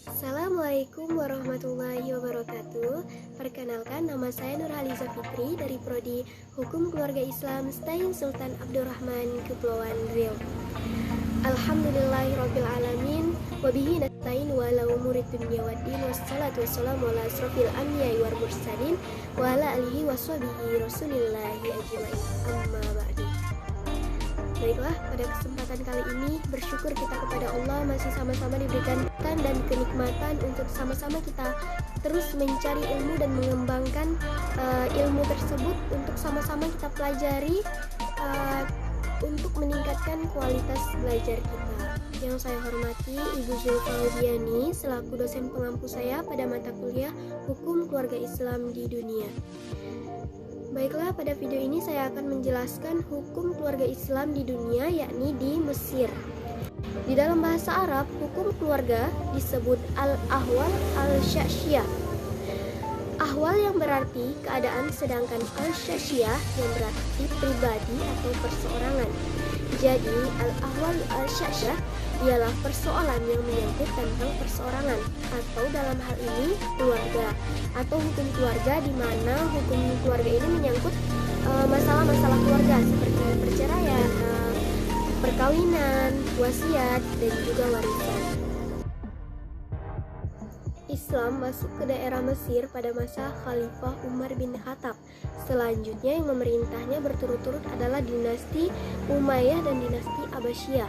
Assalamualaikum warahmatullahi wabarakatuh. Perkenalkan, nama saya Nurhaliza Fitri dari Prodi Hukum Keluarga Islam STAIN Sultan Abdurrahman, Kepulauan Riau. Alhamdulillahirrabbilalamin. Wabihi nasta'in wa ala umuri dunya waddin. Wassalatu wassalamu ala asrofil anbiya'i wal mursalin wa ala alihi washabihi rasulillahi ajma'in. Amma ba'du. Baiklah, pada kesempatan kali ini bersyukur kita kepada Allah masih sama-sama diberikan dan kenikmatan untuk sama-sama kita terus mencari ilmu dan mengembangkan ilmu tersebut untuk sama-sama kita pelajari untuk meningkatkan kualitas belajar kita. Yang saya hormati Ibu Zulfaudiani selaku dosen pengampu saya pada mata kuliah Hukum Keluarga Islam di Dunia. Baiklah, pada video ini saya akan menjelaskan hukum keluarga Islam di dunia, yakni di Mesir. Di dalam bahasa Arab, hukum keluarga disebut al-ahwal al-syasyiyah. Ahwal yang berarti keadaan, sedangkan al-syasyiyah yang berarti pribadi atau perseorangan. Jadi, al-ahwal al-syasyiyah ialah persoalan yang menyangkut tentang perseorangan, atau dalam hal ini keluarga, atau hukum keluarga, di mana hukum keluarga ini menyangkut masalah-masalah keluarga seperti perceraian, perkawinan, wasiat, dan juga warisan. Islam masuk ke daerah Mesir pada masa Khalifah Umar bin Khattab. Selanjutnya yang memerintahnya berturut-turut adalah dinasti Umayyah dan dinasti Abbasiyah,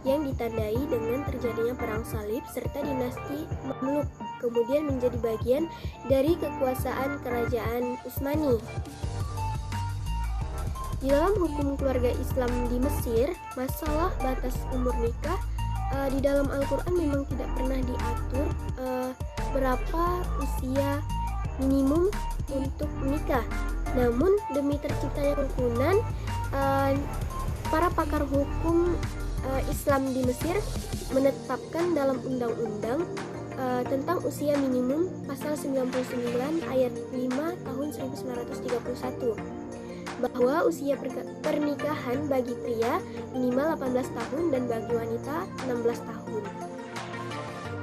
yang ditandai dengan terjadinya perang salib serta dinasti Mamluk, kemudian menjadi bagian dari kekuasaan kerajaan Utsmani. Di dalam hukum keluarga Islam di Mesir, masalah batas umur nikah di dalam Al-Quran memang tidak pernah diatur berapa usia minimum untuk menikah. Namun demi terciptanya kerukunan, para pakar hukum Islam di Mesir menetapkan dalam undang-undang tentang usia minimum pasal 99 ayat 5 tahun 1931 bahwa usia pernikahan bagi pria minimal 18 tahun dan bagi wanita 16 tahun.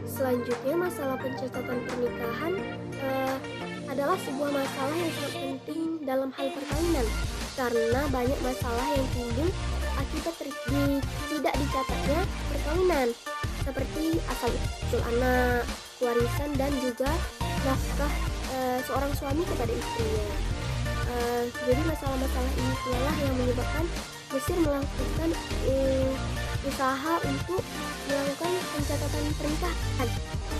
Selanjutnya, masalah pencatatan pernikahan adalah sebuah masalah yang sangat penting dalam hal perkawinan, karena banyak masalah yang timbul akibat tidak dicatatnya perkawinan, seperti asal usul anak, warisan, dan juga nafkah seorang suami kepada istrinya. Jadi masalah-masalah ini adalah yang menyebabkan Mesir melakukan usaha untuk melakukan pencatatan pernikahan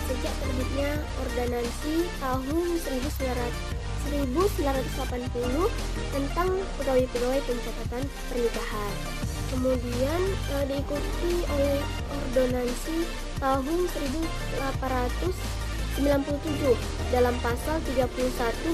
sejak terbitnya ordonansi tahun 1980 tentang pegawai-pegawai pencatatan pernikahan. Kemudian diikuti oleh ordonansi tahun 1897 dalam pasal 31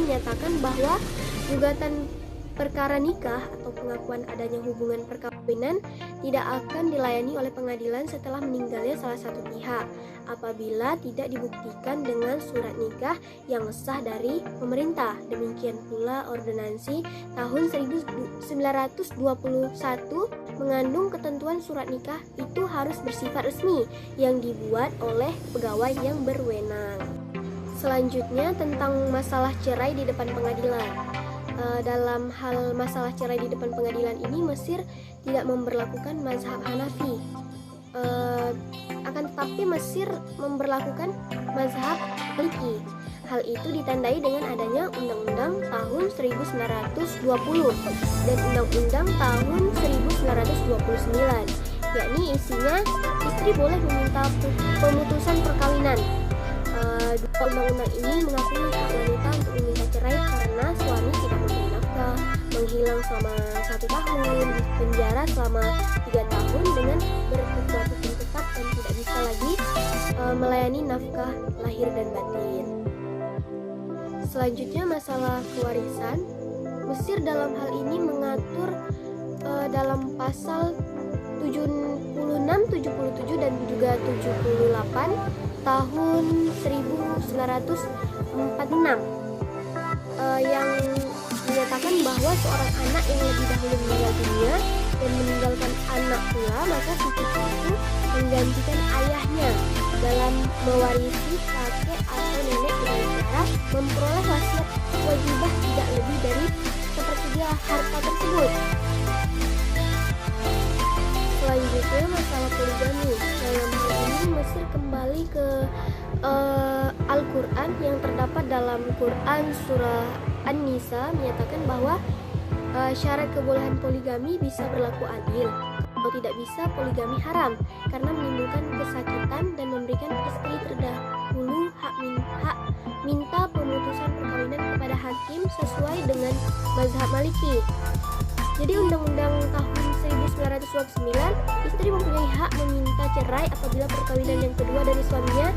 menyatakan bahwa gugatan perkara nikah atau pengakuan adanya hubungan perkawinan tidak akan dilayani oleh pengadilan setelah meninggalnya salah satu pihak apabila tidak dibuktikan dengan surat nikah yang sah dari pemerintah. Demikian pula ordonansi tahun 1921 mengandung ketentuan surat nikah itu harus bersifat resmi yang dibuat oleh pegawai yang berwenang. Selanjutnya tentang masalah cerai di depan pengadilan. Dalam hal masalah cerai di depan pengadilan ini, Mesir tidak memberlakukan mazhab Hanafi, akan tetapi Mesir memberlakukan mazhab Maliki. Hal itu ditandai dengan adanya Undang-Undang tahun 1920 dan Undang-Undang tahun 1929, yakni isinya istri boleh meminta pemutusan perkawinan. Dua undang-undang ini mengakui hak wanita untuk meminta cerai karena suami tidak memberi nafkah, menghilang selama 1 tahun, penjara selama 3 tahun dengan berkeluarga hukum tetap dan tidak bisa lagi melayani nafkah lahir dan batin. Selanjutnya masalah kewarisan. Mesir dalam hal ini mengatur dalam pasal 76, 77 dan juga 78 tahun 1946 yang menyatakan bahwa seorang anak yang lebih dahulu meninggal dunia dan meninggalkan anak pula, maka si cucu itu menggantikan ayahnya dalam mewarisi kakek atau nenek dengan cara memperoleh wasiat wajibah tidak lebih dari sepertiga harta tersebut. Selanjutnya masalah poligami. Dalam hal ini Mesir kembali ke Al-Quran yang terdapat dalam Quran surah An-Nisa menyatakan bahwa syarat kebolehan poligami bisa berlaku adil. Kalau tidak bisa, poligami haram karena menimbulkan kesakitan dan memberikan istri terdahulu hak minta pemutusan perkawinan kepada hakim sesuai dengan mazhab Maliki. Jadi Undang-Undang tahun 1929, istri mempunyai hak meminta cerai apabila perkawinan yang kedua dari suaminya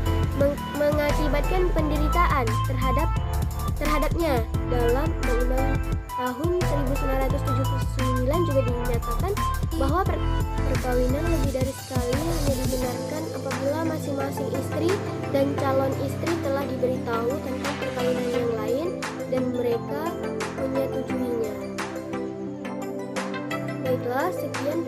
mengakibatkan penderitaan terhadapnya. Dalam Undang-Undang tahun 1979 juga dinyatakan bahwa perkawinan lebih dari sekali hanya dibenarkan apabila masing-masing istri dan calon istri telah diberitahu tentang perkawinan yang lain dan mereka menyetujuinya. Baiklah, sekian